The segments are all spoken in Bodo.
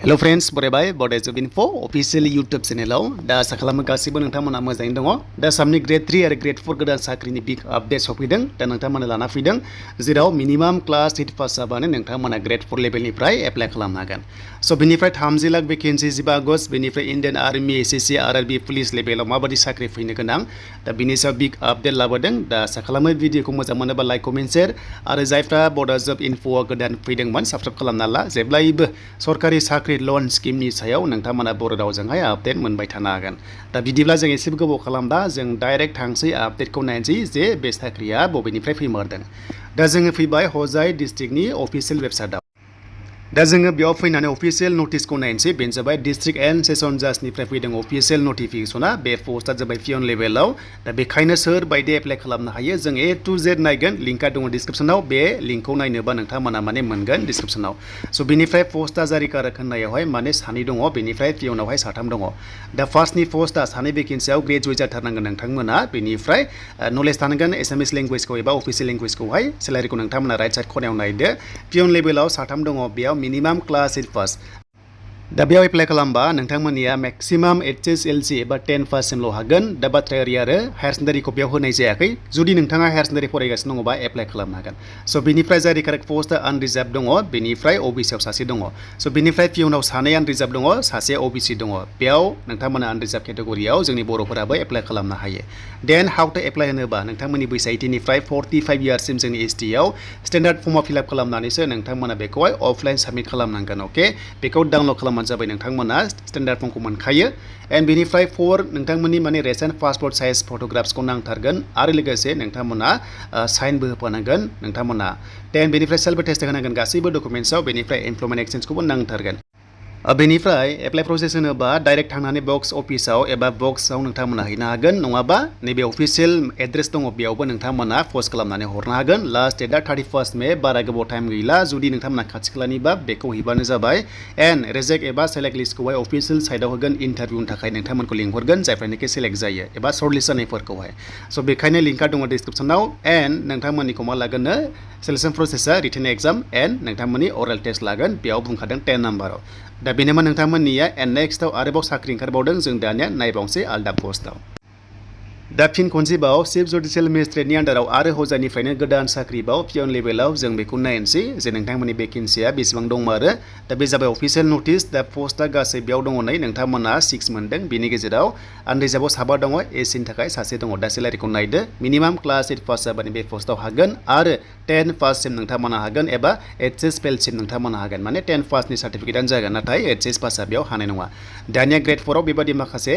Hello friends, बरायबाय बड'ज इनफो अफिशियल YouTube चेनेलाव दा आसा खालामो गासिबो नोंथांमोना मोजाङैनो दङ। दा आसामनि Gr.III आरो Gr.IV गोदान साख्रिनि बिग आपडेट सफैदों। दा नोंथांमोना लाना फैदों जेराव मिनिमाम क्लास 8 पास जाबानो नोंथांमोना Gr.IV लेभेलनिफ्राय एप्लाइ खालामनो हागोन। स' बेनिफ्राय 30 लाख भेकेन्सि 15 आगस्ट बेनिफ्राय इन्डियान आर्मि एसएससि आरआरबि पुलिस लेभेलाव माबायदि साख्रि फैनो गोनां दा बिनि सायाव बिग आपडेट लाबोदों। दा आसा खालामो भिडिअखौ मोजां मोनोबा लाइक कमेन्ट शेयार आरो जायफ्रा बड'ज इनफोआव गोदान फैदोंमोन साबस्क्राइब खालामना ला। जेब्लायबो सरकारि साख्रि लोन स्किमनि सायाव नोंथांमोना बर' रावजोंहाय आपडेट मोनबाय थानो हागोन। दा बिदिब्ला जों एसे गोबाव खालामबा जों डाइरेक्ट थांसै आपडेटखौ नायनोसै जे बे साख्रिया बबेनिफ्राय फैमारदों। दा जोङो फैबाय हजाइ डिस्ट्रिक्टनि अफिशियेल वेबसाइटआव। दा जोङो बेयाव फैनानै अफिशियेल नटिसखौ नायनोसै। बेनो जाबाय डिस्ट्रिक्ट एन्ड सेसन जाजनिफ्राय फैदों अफिशियेल नटिफिकेसना। बे पस्टआ जाबाय पियन लेभेलाव। दा बेखायनो सोर बायदि एप्लाइ खालामनो हायो जों A to Z नायगोन। लिंकआ दङ डिसक्रिप्सनाव। बे लिंकखौ नायनोबा नोंथांमोना माने मोनगोन डिसक्रिप्सनाव। स' बेनिफ्राय पस्टआ जारि कारक होननायावहाय माने 2 दङ। बेनिफ्राय पियनावहाय 3 दङ। दा फार्स्टनि पस्टआ 2 भेकेन्सियाव ग्रेजुवेट जाथारनांगोन नोंथांमोना। बेनिफ्राय नलेज थानांगोन एसामिस लेंगुवेजखौ एबा अफिसियेल लेंगुवेजखौहाय। सेलारिखौ नोंथांमोना राइट साइड खनायाव नायदो। पियन लेभेलाव 3 दङ। बेयाव मिनिमाम क्लास 8 पास। दा बेयाव एप्लाइ खालामबा नोंथांमोननिया मेक्सिमाम HSLC एबा 10 पाससिमल' हागोन। दा बाथ्राया ओरै आरो हायार सेकेन्डारिखौ बेयाव होनाय जायाखै। जुदि नोंथाङा हायार सेकेन्डारि फरायगासिनो दङबा एप्लाइ खालामनो हागोन। स' बेनिफ्राय जारि कारेक्ट पस्टआ आनरिजार्भ दङ। बेनिफ्राय OBCआव 1 दङ। स' बेनिफ्राय पियनाव 2 आनरिजार्भ दङ, 1 OBC दङ। बेयाव नोंथांमोना आनरिजार्भ केटेगरियाव जोंनि बर'फोराबो एप्लाइ खालामनो हायो। देन हाउ टु एप्लाइ होनोबा नोंथांमोननि बैसोआ 18 निफ्राय 45 इयार्ससिम जोंनि ST आव स्टेन्डार्ड फर्मआव फिलआप खालामनानैसो नोंथांमोना बेखौहाय अफलाइन साबमिट खालामनांगोन। अके बेखौ डाउनलड खालामबानो जाबाय नोंथांमोना स्टेन्डार्ड फर्मखौ मोनखायो। एन्ड बेनिफ्राय 4 नोंथांमोननि माने रेसेन्ट पासपोर्ट साइज फट'ग्राफ्सखौ नांथारगोन आरो लोगोसे नोंथांमोना साइनबो होफानांगोन नोंथांमोना। देन बेनिफ्राय सेल्फ टेस्ट होनांगोन गासैबो डकुमेन्ट्सआव। बेनिफ्राय एमप्लयमेन्ट एक्सचेन्जखौबो नांथारगोन। बेनिफ्राय एप्लाइ प्रसेस होनोबा डाइरेक्ट थांनानै बक्स अफिसाव एबा बक्सआव नोंथांमोना हैनो हागोन। नङाबा नैबे अफिसियेल एड्रेस दङ बेयावबो नोंथांमोना पस्ट खालामनानै हरनो हागोन। लास्ट डेटआ 31 मे। बारा गोबाव टाइम गैला। जुदि नोंथांमोना खाथि खालानिबा बेखौ हैबानो जाबाय। एन्ड रेजेक्ट एबा सेलेक्ट लिस्टखौहाय अफिसियेल साइडआव होगोन। इन्टारभिउनि थाखाय नोंथांमोनखौ लिंहरगोन जायफ्रानोखि सेलेक्ट जायो एबा सर्ट लिस्ट जानायफोरखौहाय। स' बेखायनो लिंकआ दङ डिसक्रिप्सनाव। एन्ड नोंथांमोननिखौ मा लागोननो सेलेक्सन प्रसेसआ रिटेन एग्जाम एन्ड नोंथांमोननि अरेल टेस्ट लागोन। बेयाव बुंखादों 10 नाम्बाराव। दा बेनोमोन नोंथांमोननिया। एन्ड नेक्स्टआव आरोबाव साख्रि ओंखारबावदों। जों दानिया नायबावनोसै आलदा पस्टआव। दा फिन खनसेबाव चिफ जुडिसियेल मेजिस्ट्रेटनि आन्डाराव आरो हजाइनिफ्रायनो गोदान साख्रिबाव पियन लेभेलाव जों बेखौ नायनोसै जे नोंथांमोननि भेकेन्सिया बेसेबां दंमारो। दा बे जाबाय अफिसियेल नटिस। दा पस्टआ गासै बेयाव दङ नै नोंथांमोना 6 मोनदों। बेनि गेजेराव आनरिजार्भआव 7 दङ। एसिनि थाखाय 1 दङ। दा सेलारिखौ नायदो। मिनिमाम क्लास 8 पास जाबानो बे पस्टआव हागोन आरो 10 पाससिम नोंथांमोना हागोन एबा HS फेलसिम नोंथांमोना हागोन। माने 10 पासनि सार्टिफिकेटआनो जागोन नाथाय HS पासआ बेयाव हानाय नङा। दानिया Gr.IV बेबादि माखासे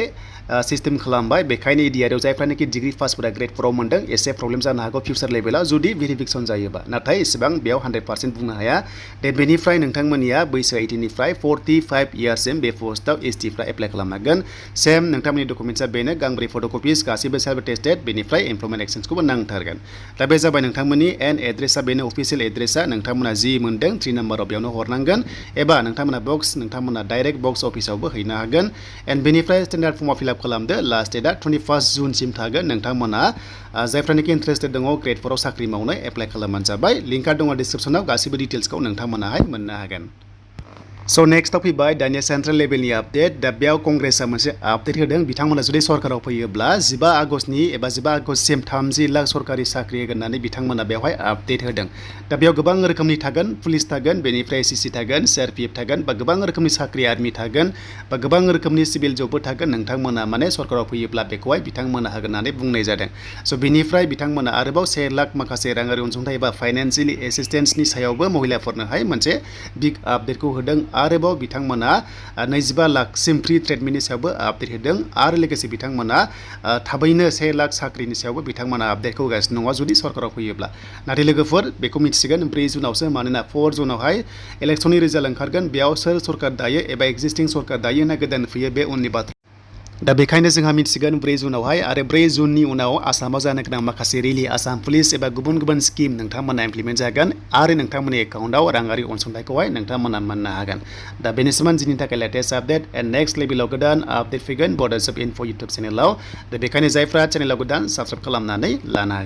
सिस्टेम खालामबाय। बेखायनो एरियायाव जायफ्रानोखि डिग्रि पासफोरा Gr.IV मोनदों एसे प्रब्लेम जानो हागौ फिउचार लेभेलाव जुदि भेरिफिकेसन जायोबा। नाथाय इसेबां बेयाव 100% बुंनो हाया। दे बेनिफ्राय नोंथांमोननिया बैसो 18 निफ्राय 45 इयार्ससिम बे पस्टआव STफ्रा एप्लाइ खालामनो हागोन। सेम नोंथांमोननि डकुमेन्ट्सआ बेनो गांब्रै फट'कपिस गासैबो सेल्फ टेस्टेड। बेनिफ्राय एमप्लयमेन्ट एक्सचेन्जखौबो नांथारगोन। दा बे जाबाय नोंथांमोननि एन्ड एड्रेसा बेनो अफिसियेल एड्रेसा। नोंथांमोना जि मोनदों 3 नाम्बाराव बेयावनो हरनांगोन एबा नोंथांमोना नोंथांमोना डाइरेक्ट बक्स अफिसावबो हैनो हागोन। एन्ड बेनिफ्राय स्टेन्डार्ड फर्मआव फिलआप खालामदो। लास्ट डेटआ 21 जुनसिम थागोन। नोंथांमोना जायफ्रानोखि इन्टारेस्टेड दङ Gr.IV साख्रि मावनो एप्लाइ खालामबानो जाबाय। लिंकआ दङ डिसक्रिप्सनाव। गासैबो डिटेल्सखौ नोंथांमोनाहाय मोननो हागोन। स' नेक्स्टआव फैबाय दानिया सेन्ट्रेल लेभेलनि आपडेट। दा बेयाव कंग्रेसआ मोनसे आपडेट होदों। बिथांमोना जुदि सरकाराव फैयोब्ला 15 आगस्टनि एबा 15 आगस्टसिम 30 लाख सरकारि साख्रि होगोन होननानै बिथांमोना बेवहाय आपडेट होदों। दा बेयाव गोबां रोखोमनि थागोन। पुलिस थागोन, बेनिफ्राय SSC थागोन, CRPF थागोन बा गोबां रोखोमनि साख्रि आर्मि थागोन बा गोबां रोखोमनि सिभिल जबबो थागोन। नोंथांमोना माने सरकाराव फैयोब्ला बेखौहाय बिथांमोना होगोन होननानै बुंनाय जादों। स' बेनिफ्राय बिथांमोना आरोबाव 1 लाख माखासे राङारि अनसुंथाइ एबा फाइनान्सियेलि एसिस्टेन्सनि सायावबो महिलाफोरनोहाय मोनसे बिग आपडेटखौ होदों। आरोबाव बिथांमोना 25 लाखसिम फ्रि ट्रिटमेन्टनि सायावबो आपडेट होदों आरो लोगोसे बिथांमोना थाबैनो 1 लाख साख्रिनि सायावबो बिथांमोना आपडेटखौ होगासिनो दङ जुदि सरकाराव फैयोब्ला। नाथाय लोगोफोर बेखौ मिथिसिगोन 4 जुनावसो। मानोना 4 जुनावहाय इलेक्सननि रिजाल्ट ओंखारगोन। बेयाव सोर सरकार दायो एबा एक्जिस्टिं सरकार दायो ना गोदान फैयो बे उननि बाथ्रा। दा बेखायनो जोंहा मिथिगोन 4 जुनावहाय आरो 4 जुननि उनाव आसामाव जानो गोनां माखासे रेलि आसाम पुलिस एबा गुबुन गुबुन स्किम नोंथांमोना इमप्लिमेन्ट जागोन आरो नोंथांमोननि एकाउन्टआव राङारि अनसुंथाइखौहाय नोंथांमोना मोननो हागोन। दा बेनिसिममोन दिनैनि थाखाय लेटेस्ट आपडेट एन्ड नेक्स्ट लेभेलाव गोदान आपडेट फैगोन बड'ज इनफो इउटुब चेनेलाव। दा बेखायनो जायफ्रा चेनेलाव गोदान साबस्क्राइब खालामनानै लानो हागोन।